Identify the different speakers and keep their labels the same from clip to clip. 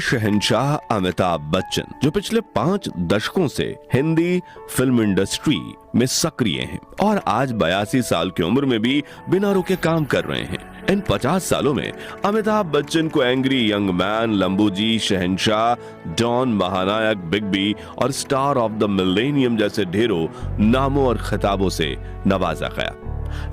Speaker 1: शहंशाह अमिताभ बच्चन जो पिछले 5 दशकों से हिंदी फिल्म इंडस्ट्री में सक्रिय हैं और आज 82 साल की उम्र में भी बिना रुके काम कर रहे हैं। इन 50 सालों में अमिताभ बच्चन को एंग्री यंग मैन, लंबूजी, शहंशाह, डॉन, महानायक, बिग बी और स्टार ऑफ द मिलेनियम जैसे ढेरों नामों और खिताबों से नवाजा गया।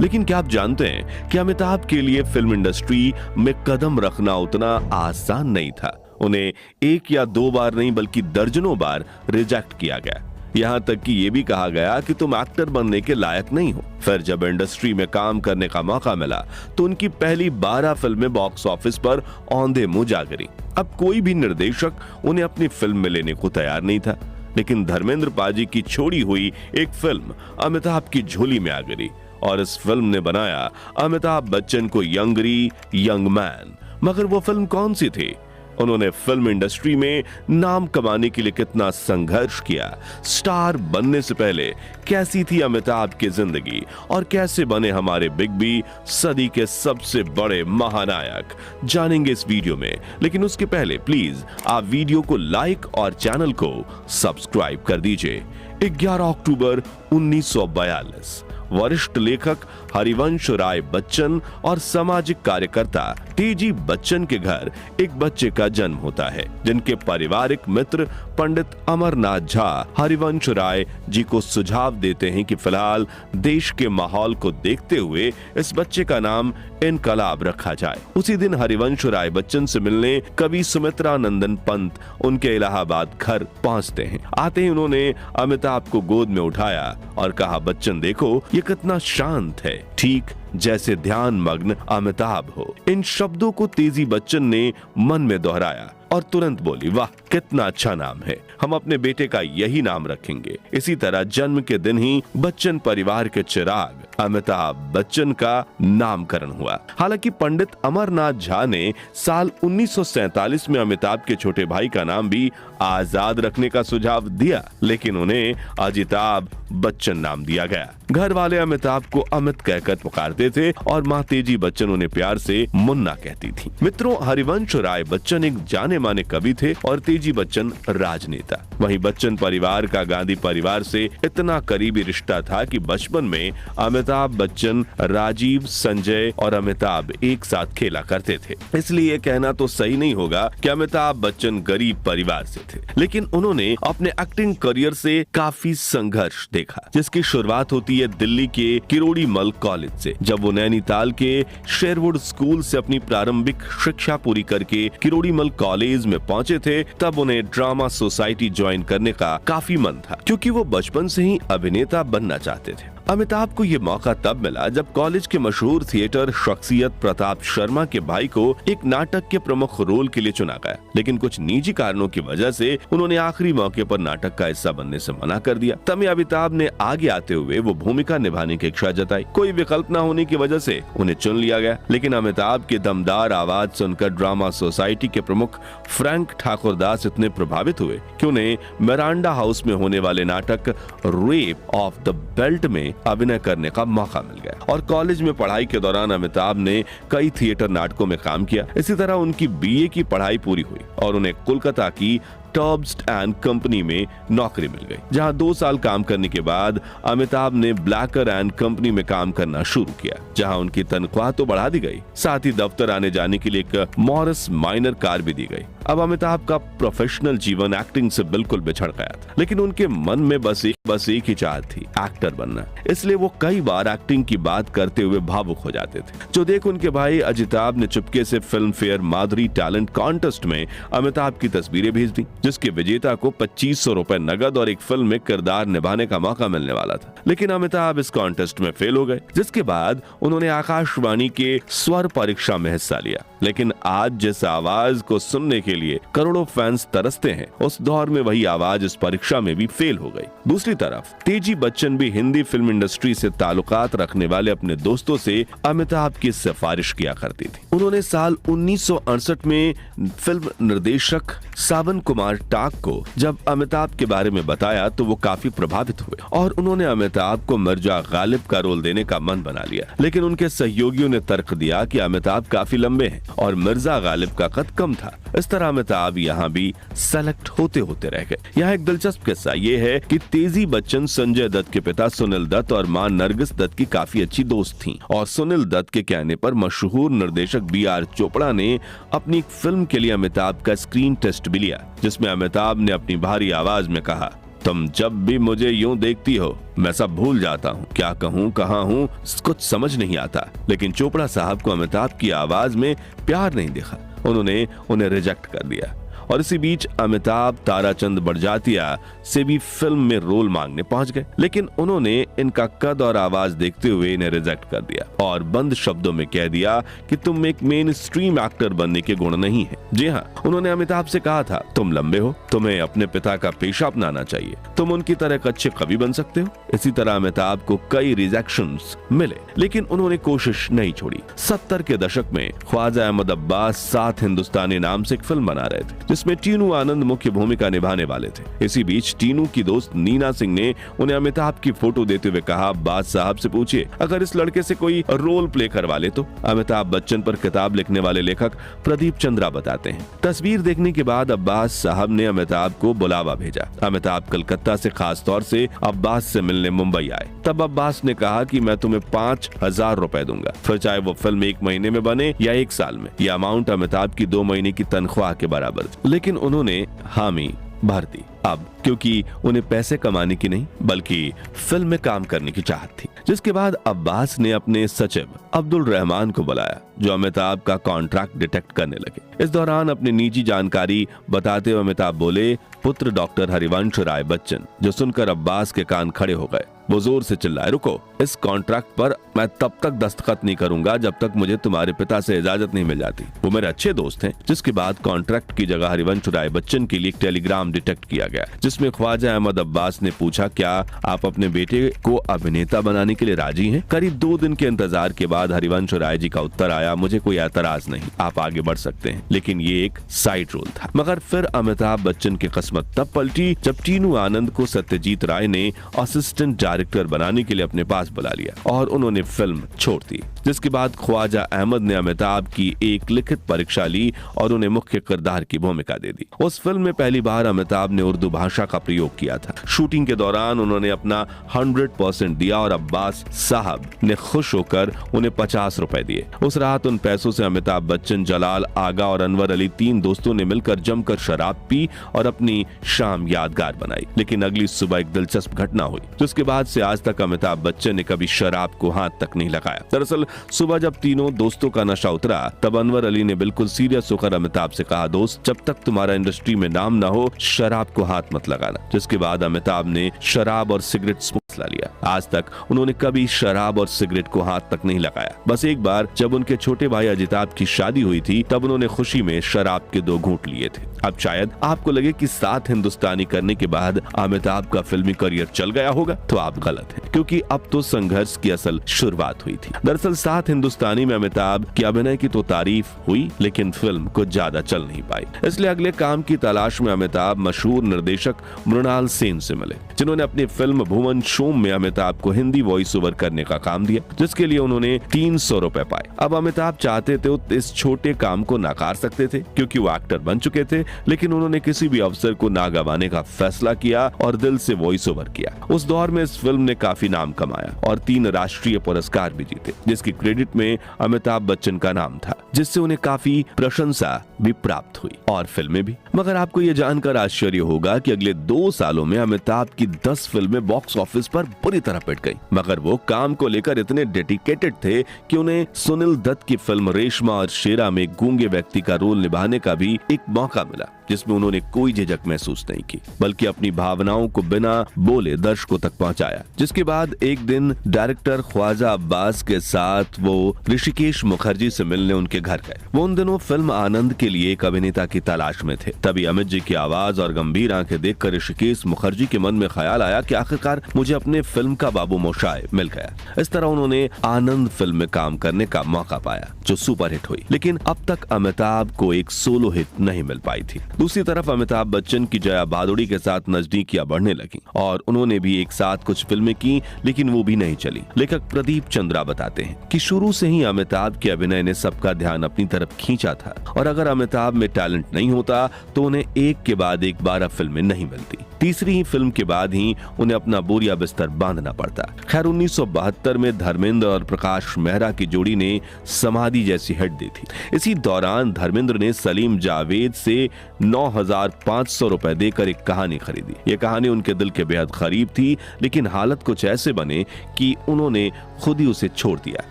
Speaker 1: लेकिन क्या आप जानते हैं कि अमिताभ के लिए फिल्म इंडस्ट्री में कदम रखना उतना आसान नहीं था। उन्हें 1 या 2 बार नहीं बल्कि दर्जनों बार रिजेक्ट किया गया। यहाँ तक कि ये भी कहा गया कि तुम एक्टर बनने के लायक नहीं हो। फिर जब इंडस्ट्री में काम करने का मौका मिला तो उनकी पहली 12 फिल्में बॉक्स ऑफिस पर औंधे मुंह जा गिरी। अब कोई भी निर्देशक उन्हें अपनी फिल्म में लेने को तैयार नहीं था, लेकिन धर्मेंद्र पाजी की छोड़ी हुई एक फिल्म अमिताभ की झोली में आ गिरी और इस फिल्म ने बनाया अमिताभ बच्चन को यंग मैन। मगर वो फिल्म कौन सी थी? उन्होंने फिल्म इंडस्ट्री में नाम कमाने के लिए कितना संघर्ष किया, स्टार बनने से पहले कैसी थी अमिताभ की जिंदगी और कैसे बने हमारे बिग बी, सदी के सबसे बड़े महानायक, जानेंगे इस वीडियो में। लेकिन उसके पहले प्लीज आप वीडियो को लाइक और चैनल को सब्सक्राइब कर दीजिए। 11 अक्टूबर 1942 वरिष्ठ लेखक हरिवंश राय बच्चन और सामाजिक कार्यकर्ता तेजी बच्चन के घर एक बच्चे का जन्म होता है, जिनके पारिवारिक मित्र पंडित अमरनाथ झा हरिवंश राय जी को सुझाव देते हैं कि फिलहाल देश के माहौल को देखते हुए इस बच्चे का नाम इनकलाब रखा जाए। उसी दिन हरिवंश राय बच्चन से मिलने कवि सुमित्रा नंदन पंत उनके इलाहाबाद घर पहुंचते हैं। आते ही उन्होंने अमिताभ को गोद में उठाया और कहा, बच्चन देखो ये कितना शांत है, ठीक जैसे ध्यान मग्न अमिताभ हो। इन शब्दों को तेजी बच्चन ने मन में दोहराया और तुरंत बोली, वाह कितना अच्छा नाम है, हम अपने बेटे का यही नाम रखेंगे। इसी तरह जन्म के दिन ही बच्चन परिवार के चिराग अमिताभ बच्चन का नामकरण हुआ। हालांकि पंडित अमरनाथ झा ने साल 1947 में अमिताभ के छोटे भाई का नाम भी आजाद रखने का सुझाव दिया, लेकिन उन्हें अजिताभ बच्चन नाम दिया गया। घर वाले अमिताभ को अमित कहकर पुकारते थे और माँ तेजी बच्चन उन्हें प्यार से मुन्ना कहती थी। मित्रों, हरिवंश राय बच्चन एक जाने माने कवि थे और तेजी बच्चन राजनेता। वहीं बच्चन परिवार का गांधी परिवार से इतना करीबी रिश्ता था कि बचपन में अमिताभ बच्चन, राजीव, संजय और अमिताभ एक साथ खेला करते थे। इसलिए कहना तो सही नहीं होगा कि अमिताभ बच्चन गरीब परिवार से थे, लेकिन उन्होंने अपने एक्टिंग करियर से काफी संघर्ष देखा, जिसकी शुरुआत होती है दिल्ली के किरोड़ी मल कॉलेज से। जब वो नैनीताल के शेरवुड स्कूल से अपनी प्रारंभिक शिक्षा पूरी करके किरोड़ी मल कॉलेज में पहुंचे थे, तब उन्हें ड्रामा सोसाइटी ज्वाइन करने का काफी मन था, क्योंकि वो बचपन से ही अभिनेता बनना चाहते थे। अमिताभ को ये मौका तब मिला जब कॉलेज के मशहूर थिएटर शख्सियत प्रताप शर्मा के भाई को एक नाटक के प्रमुख रोल के लिए चुना गया, लेकिन कुछ निजी कारणों की वजह से उन्होंने आखिरी मौके पर नाटक का हिस्सा बनने से मना कर दिया। तभी अमिताभ ने आगे आते हुए वो भूमिका निभाने की इच्छा जताई। कोई विकल्प न होने की वजह से उन्हें चुन लिया गया, लेकिन अमिताभ की दमदार आवाज सुनकर ड्रामा सोसाइटी के प्रमुख फ्रैंक ठाकुरदास इतने प्रभावित हुए कि उन्हें मिरांडा हाउस में होने वाले नाटक रेप ऑफ द बेल्ट में अभिनय करने का मौका मिल गया। और कॉलेज में पढ़ाई के दौरान अमिताभ ने कई थिएटर नाटकों में काम किया। इसी तरह उनकी बीए की पढ़ाई पूरी हुई और उन्हें कोलकाता की टॉब्स्ट एंड कंपनी में नौकरी मिल गई, जहां 2 साल काम करने के बाद अमिताभ ने ब्लैकर एंड कंपनी में काम करना शुरू किया, जहां उनकी तनख्वाह तो बढ़ा दी गई, साथ ही दफ्तर आने जाने के लिए एक मॉरिस माइनर कार भी दी गई। अब अमिताभ का प्रोफेशनल जीवन एक्टिंग से बिल्कुल बिछड़ गया था, लेकिन उनके मन में बस एक ही चाहत थी, एक्टर बनना। इसलिए वो कई बार एक्टिंग की बात करते हुए भावुक हो जाते थे, जो देख उनके भाई अजिताभ ने चुपके से फिल्म फेयर माधुरी टैलेंट कॉन्टेस्ट में अमिताभ की तस्वीरें भेज दी, जिसके विजेता को 2500 रुपए नगद और एक फिल्म में किरदार निभाने का मौका मिलने वाला था। लेकिन अमिताभ इस कॉन्टेस्ट में फेल हो गए, जिसके बाद उन्होंने आकाशवाणी के स्वर परीक्षा में हिस्सा लिया। लेकिन आज जिस आवाज को सुनने के लिए करोड़ों फैंस तरसते हैं, उस दौर में वही आवाज इस परीक्षा में भी फेल हो गई। दूसरी तरफ तेजी बच्चन भी हिंदी फिल्म इंडस्ट्री से ताल्लुकात रखने वाले अपने दोस्तों से अमिताभ की सिफारिश किया करती थी। उन्होंने साल 1968 में फिल्म निर्देशक सावन कुमार कुमार टाक को जब अमिताभ के बारे में बताया तो वो काफी प्रभावित हुए और उन्होंने अमिताभ को मिर्जा गालिब का रोल देने का मन बना लिया। लेकिन उनके सहयोगियों ने तर्क दिया कि अमिताभ काफी लंबे हैं और मिर्जा गालिब का कद कम था। इस तरह अमिताभ यहाँ भी सेलेक्ट होते होते रह गए। यहाँ एक दिलचस्प किस्सा ये है कि तेजी बच्चन संजय दत्त के पिता सुनील दत्त और मां नरगिस दत्त की काफी अच्छी दोस्त थीं और सुनील दत्त के कहने पर मशहूर निर्देशक B.R. चोपड़ा ने अपनी एक फिल्म के लिए अमिताभ का स्क्रीन टेस्ट भी लिया, जिसमें अमिताभ ने अपनी भारी आवाज में कहा, तुम जब भी मुझे यूं देखती हो मैं सब भूल जाता हूँ, क्या कहूँ कहाँ हूँ कुछ समझ नहीं आता। लेकिन चोपड़ा साहब को अमिताभ की आवाज में प्यार नहीं दिखा, उन्होंने उन्हें रिजेक्ट कर दिया। और इसी बीच अमिताभ ताराचंद बड़जात्या से भी फिल्म में रोल मांगने पहुंच गए, लेकिन उन्होंने इनका कद और आवाज देखते हुए इन्हें रिजेक्ट कर दिया और बंद शब्दों में कह दिया कि तुम एक मेन स्ट्रीम एक्टर बनने के गुण नहीं है। जी हाँ, उन्होंने अमिताभ से कहा था, तुम लंबे हो, तुम्हें अपने पिता का पेशा अपनाना चाहिए, तुम उनकी तरह एक अच्छे कवि बन सकते हो। इसी तरह अमिताभ को कई रिजेक्शंस मिले, लेकिन उन्होंने कोशिश नहीं छोड़ी। 70 के दशक में ख्वाजा अहमद अब्बास सात हिंदुस्तानी नाम से एक फिल्म बना रहे थे, जिसमें टीनू आनंद मुख्य भूमिका निभाने वाले थे। इसी बीच टीनू की दोस्त नीना सिंह ने उन्हें अमिताभ की फोटो देते हुए कहा, अब्बास साहब से पूछिए अगर इस लड़के से कोई रोल प्ले करवा ले तो। अमिताभ बच्चन पर किताब लिखने वाले लेखक प्रदीप चंद्रा बताते हैं, तस्वीर देखने के बाद अब्बास साहब ने अमिताभ को बुलावा भेजा। अमिताभ कलकत्ता से खास तौर से अब्बास से मिलने मुंबई आए। तब अब्बास ने कहा कि मैं तुम्हें 5,000 रुपए दूंगा, फिर चाहे वो फिल्म 1 महीने में बने या 1 साल में। यह अमाउंट अमिताभ की 2 महीने की तनख्वाह के बराबर थी, लेकिन उन्होंने हामी भर दी। अब क्योंकि उन्हें पैसे कमाने की नहीं बल्कि फिल्म में काम करने की चाहत थी, जिसके बाद अब्बास ने अपने सचिव अब्दुल रहमान को बुलाया, जो अमिताभ का कॉन्ट्रैक्ट डिटेक्ट करने लगे। इस दौरान अपनी निजी जानकारी बताते हुए अमिताभ बोले, पुत्र डॉक्टर हरिवंश राय बच्चन, जो सुनकर अब्बास के कान खड़े हो गए। वो जोर से चिल्लाए, रुको, इस कॉन्ट्रैक्ट पर मैं तब तक दस्तखत नहीं करूंगा जब तक मुझे तुम्हारे पिता से इजाजत नहीं मिल जाती। वो मेरे अच्छे दोस्त हैं। जिसके बाद कॉन्ट्रैक्ट की जगह हरिवंश राय बच्चन के लिए एक टेलीग्राम डिटेक्ट किया गया, जिसमें ख्वाजा अहमद अब्बास ने पूछा, क्या आप अपने बेटे को अभिनेता बनाने के लिए राजी हैं? करीब 2 दिन के इंतजार के बाद हरिवंश राय जी का उत्तर आया, मुझे कोई एतराज नहीं, आप आगे बढ़ सकते हैं। लेकिन ये एक साइड रोल था। मगर फिर अमिताभ बच्चन की किस्मत तब पलटी जब टीनू आनंद को सत्यजीत राय ने असिस्टेंट डायरेक्टर बनाने के लिए अपने पास बुला लिया और उन्होंने फिल्म छोड़ दी। जिसके बाद ख्वाजा अहमद ने अमिताभ की एक लिखित परीक्षा ली और उन्हें मुख्य किरदार की भूमिका दे दी। उस फिल्म में पहली बार अमिताभ ने उर्दू भाषा का प्रयोग किया था। शूटिंग के दौरान उन्होंने अपना 100% दिया और अब्बास साहब ने खुश होकर उन्हें 50 रुपए दिए। उस रात उन पैसों से अमिताभ बच्चन, जलाल आगा और अनवर अली 3 दोस्तों ने मिलकर जमकर शराब पी और अपनी शाम यादगार बनाई। लेकिन अगली सुबह एक दिलचस्प घटना हुई, जिसके बाद से आज तक अमिताभ बच्चन ने कभी शराब को हाथ तक नहीं लगाया। दरअसल सुबह जब तीनों दोस्तों का नशा उतरा, तब अनवर अली ने बिल्कुल सीरियस होकर अमिताभ से कहा, दोस्त, जब तक तुम्हारा इंडस्ट्री में नाम ना हो शराब को हाथ मत लगाना। जिसके बाद अमिताभ ने शराब और सिगरेट फैसला लिया। आज तक उन्होंने कभी शराब और सिगरेट को हाथ तक नहीं लगाया। बस एक बार जब उनके छोटे भाई अजिताभ की शादी हुई थी, तब उन्होंने खुशी में शराब के 2 घूंट लिए थे। अब शायद आपको लगे कि 7 हिंदुस्तानी करने के बाद अमिताभ का फिल्मी करियर चल गया होगा, तो आप गलत हैं, क्योंकि अब तो संघर्ष की असल शुरुआत हुई थी। दरअसल 7 हिंदुस्तानी में अमिताभ की अभिनय की तो तारीफ हुई, लेकिन फिल्म कुछ ज्यादा चल नहीं पाई। इसलिए अगले काम की तलाश में अमिताभ मशहूर निर्देशक मृणाल सेन से मिले, जिन्होंने अपनी फिल्म भुवन शोम में अमिताभ को हिंदी वॉइस ओवर करने का काम दिया, जिसके लिए उन्होंने 300 रुपए पाए। अब अमिताभ चाहते थे तो इस छोटे काम को नकार सकते थे, क्योंकि वो एक्टर बन चुके थे, लेकिन उन्होंने किसी भी अवसर को ना गंवाने का फैसला किया और दिल से वॉइस ओवर किया। उस दौर में इस फिल्म ने काफी नाम कमाया और 3 राष्ट्रीय पुरस्कार भी जीते, जिसकी क्रेडिट में अमिताभ बच्चन का नाम था, जिससे उन्हें काफी प्रशंसा भी प्राप्त हुई और फिल्में भी। मगर आपको ये जानकर आश्चर्य होगा कि अगले 2 सालों में अमिताभ की 10 फिल्में बॉक्स ऑफिस पर बुरी तरह पिट गई। मगर वो काम को लेकर इतने डेडिकेटेड थे कि उन्हें सुनील दत्त की फिल्म रेशमा और शेरा में गूंगे व्यक्ति का रोल निभाने का भी एक मौका मिला, जिसमें उन्होंने कोई झिझक महसूस नहीं की, बल्कि अपनी भावनाओं को बिना बोले दर्शकों तक पहुंचाया। जिसके बाद एक दिन डायरेक्टर ख्वाजा अब्बास के साथ वो ऋषिकेश मुखर्जी से मिलने उनके घर गए। वो उन दिनों फिल्म आनंद के लिए एक अभिनेता की तलाश में थे। तभी अमित जी की आवाज और गंभीर आंखें देखकर ऋषिकेश मुखर्जी के मन में ख्याल आया कि आखिरकार मुझे अपने फिल्म का बाबू मोशाय मिल गया। इस तरह उन्होंने आनंद फिल्म में काम करने का मौका पाया, जो सुपरहिट हुई। लेकिन अब तक अमिताभ को एक सोलो हिट नहीं मिल पाई थी। दूसरी तरफ अमिताभ बच्चन की जया भादुड़ी के साथ नजदीकियां बढ़ने लगी और उन्होंने भी एक साथ कुछ फिल्में की, लेकिन वो भी नहीं चली। लेखक प्रदीप चंद्रा बताते हैं कि शुरू से ही अमिताभ के अभिनय ने सबका ध्यान अपनी तरफ खींचा था और अगर अमिताभ में टैलेंट नहीं होता तो उन्हें एक के बाद एक 12 फिल्में नहीं मिलती। तीसरी ही फिल्म के बाद ही उन्हें अपना बोरिया बिस्तर बांधना पड़ता। खैर 1972 में धर्मेंद्र और प्रकाश मेहरा की जोड़ी ने समाधि जैसी हिट दी थी। इसी दौरान धर्मेंद्र ने सलीम जावेद से 9,500 रुपए देकर एक कहानी खरीदी। ये कहानी उनके दिल के बेहद करीब थी, लेकिन हालत कुछ ऐसे बने कि उन्होंने खुद ही उसे छोड़ दिया।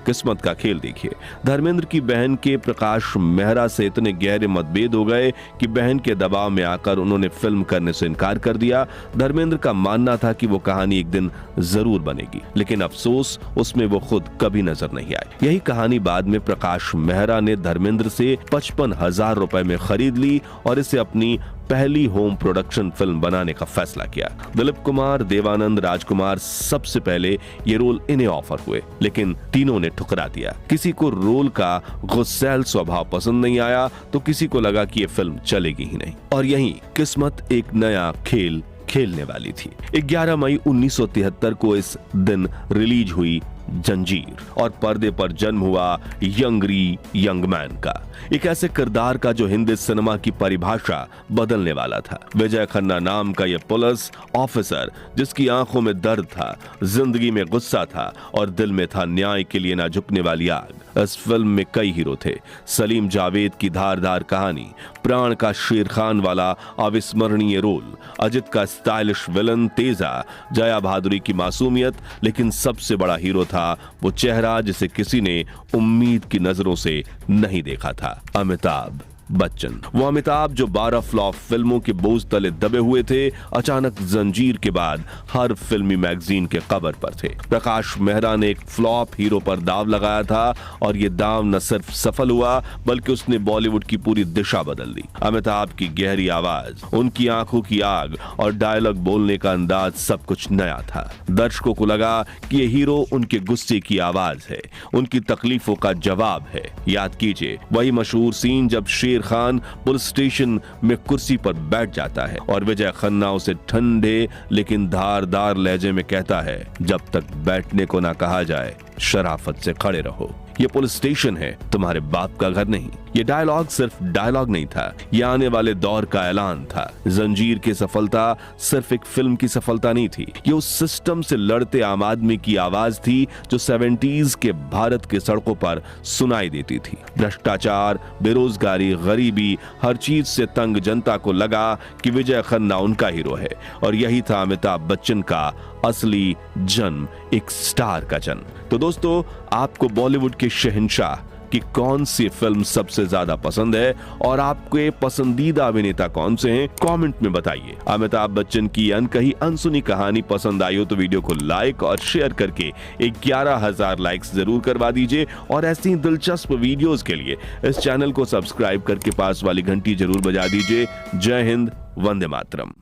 Speaker 1: किस्मत का खेल देखिए, धर्मेंद्र की बहन के प्रकाश मेहरा से इतने गहरे मतभेद हो गए कि बहन के दबाव में आकर उन्होंने फिल्म करने से इनकार कर दिया। धर्मेंद्र का मानना था कि वो कहानी एक दिन जरूर बनेगी, लेकिन अफसोस उसमें वो खुद कभी नजर नहीं आए। यही कहानी बाद में प्रकाश मेहरा ने धर्मेंद्र से 55,000 रुपए में खरीद ली और इसे अपनी पहली होम प्रोडक्शन फिल्म बनाने का फैसला किया। दिलीप कुमार, देवानंद, राजकुमार सबसे पहले ये रोल इन्हें ऑफर हुए, लेकिन तीनों ने ठुकरा दिया। किसी को रोल का गुस्सैल स्वभाव पसंद नहीं आया तो किसी को लगा कि ये फिल्म चलेगी ही नहीं। और यहीं किस्मत एक नया खेल खेलने वाली थी। 11 मई 1973 को इस दिन रिलीज हुई जंजीर और पर्दे पर जन्म हुआ यंग मैन का, एक ऐसे किरदार का जो हिंदी सिनेमा की परिभाषा बदलने वाला था। विजय खन्ना नाम का यह पुलिस ऑफिसर जिसकी आंखों में दर्द था, जिंदगी में गुस्सा था और दिल में था न्याय के लिए ना झुकने वाली आग। इस फिल्म में कई हीरो थे। सलीम जावेद की धारदार कहानी, प्राण का शेर खान वाला अविस्मरणीय रोल, अजित का स्टाइलिश विलन तेजा, जया भादुड़ी की मासूमियत, लेकिन सबसे बड़ा हीरो था वो चेहरा जिसे किसी ने उम्मीद की नजरों से नहीं देखा था, अमिताभ बच्चन। वो अमिताभ जो 12 फ्लॉप फिल्मों के बोझ तले दबे हुए थे, अचानक जंजीर के बाद हर फिल्मी मैगजीन के कवर पर थे। प्रकाश मेहरा ने एक फ्लॉप हीरो पर दाव लगाया था और ये दाव न सिर्फ सफल हुआ बल्कि उसने बॉलीवुड की पूरी दिशा बदल दी। अमिताभ की गहरी आवाज, उनकी आंखों की आग और डायलॉग बोलने का अंदाज सब कुछ नया था। दर्शकों को लगा कि ये हीरो उनके गुस्से की आवाज है, उनकी तकलीफों का जवाब है। याद कीजिए वही मशहूर सीन जब शेर खान पुलिस स्टेशन में कुर्सी पर बैठ जाता है और विजय खन्ना उसे ठंडे लेकिन धारदार लहजे में कहता है, जब तक बैठने को ना कहा जाए शराफत से खड़े रहो। ये पुलिस स्टेशन है, तुम्हारे बाप का घर नहीं। ये डायलॉग सिर्फ डायलॉग नहीं था, ये आने वाले दौर का ऐलान था। जंजीर की सफलता सिर्फ एक फिल्म की सफलता नहीं थी, ये उस सिस्टम से लड़ते आम आदमी की आवाज थी जो 70s के भारत के सड़कों पर सुनाई देती थी। भ्रष्टाचार, बेरोजगारी, गरीबी, हर चीज से तंग जनता को लगा कि विजय खन्ना उनका हीरो है और यही था अमिताभ बच्चन का असली जन्म, एक स्टार का जन्म। तो दोस्तों, आपको बॉलीवुड के शहंशाह कि कौन सी फिल्म सबसे ज्यादा पसंद है और आपके पसंदीदा अभिनेता कौन से हैं, कमेंट में बताइए। अमिताभ बच्चन की अनकही अनसुनी कहानी पसंद आई हो तो वीडियो को लाइक और शेयर करके 11,000 लाइक्स जरूर करवा दीजिए और ऐसी ही दिलचस्प वीडियोस के लिए इस चैनल को सब्सक्राइब करके पास वाली घंटी जरूर बजा दीजिए। जय हिंद, वंदे मातरम।